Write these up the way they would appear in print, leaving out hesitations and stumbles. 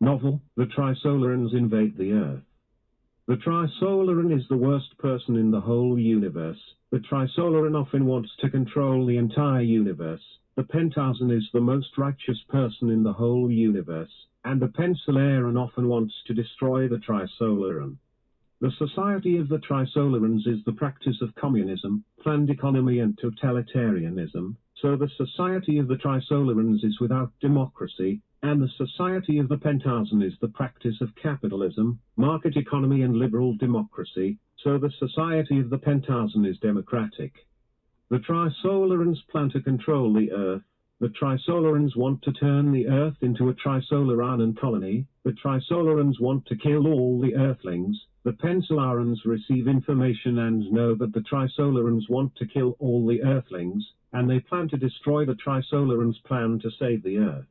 Novel, the Trisolarans invade the Earth. The Trisolaran is the worst person in the whole universe. The Trisolaran often wants to control the entire universe. The Pensolarans is the most righteous person in the whole universe, and the Pensolaran often wants to destroy the Trisolaran. The society of the Trisolarans is the practice of communism, planned economy and totalitarianism, so the society of the Trisolarans is without democracy, and the society of the Pensolarans is the practice of capitalism, market economy and liberal democracy, so the society of the Pensolarans is democratic. The Trisolarans plan to control the Earth. The Trisolarans want to turn the Earth into a Trisolaran colony. The Trisolarans want to kill all the Earthlings. The Pensolarans receive information and know that the Trisolarans want to kill all the Earthlings, and they plan to destroy the Trisolarans' plan to save the Earth.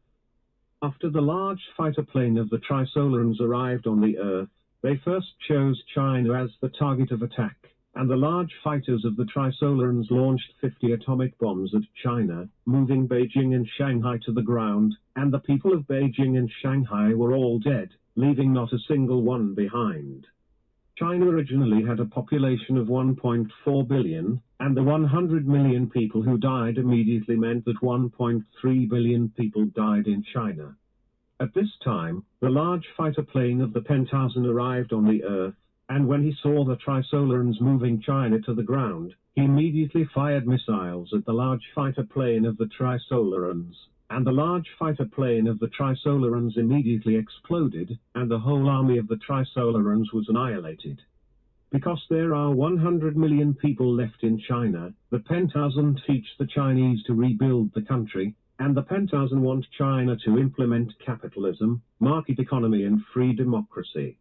After the large fighter plane of the Trisolarans arrived on the Earth, they first chose China as the target of attack, and the large fighters of the Trisolarans launched 50 atomic bombs at China, moving Beijing and Shanghai to the ground, and the people of Beijing and Shanghai were all dead, leaving not a single one behind. China originally had a population of 1.4 billion, and the 100 million people who died immediately meant that 1.3 billion people died in China. At this time, the large fighter plane of the Pensolarans arrived on the Earth, and when he saw the Trisolarans moving China to the ground, he immediately fired missiles at the large fighter plane of the Trisolarans, and the large fighter plane of the Trisolarans immediately exploded, and the whole army of the Trisolarans was annihilated. Because there are 100 million people left in China, the Pensolarans teach the Chinese to rebuild the country, and the Pensolarans want China to implement capitalism, market economy and free democracy.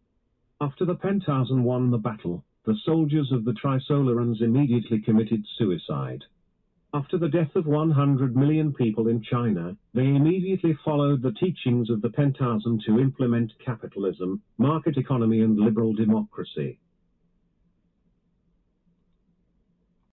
After the Pensolarans won the battle, the soldiers of the Trisolarans immediately committed suicide. After the death of 100 million people in China, they immediately followed the teachings of the Pensolarans to implement capitalism, market economy and liberal democracy.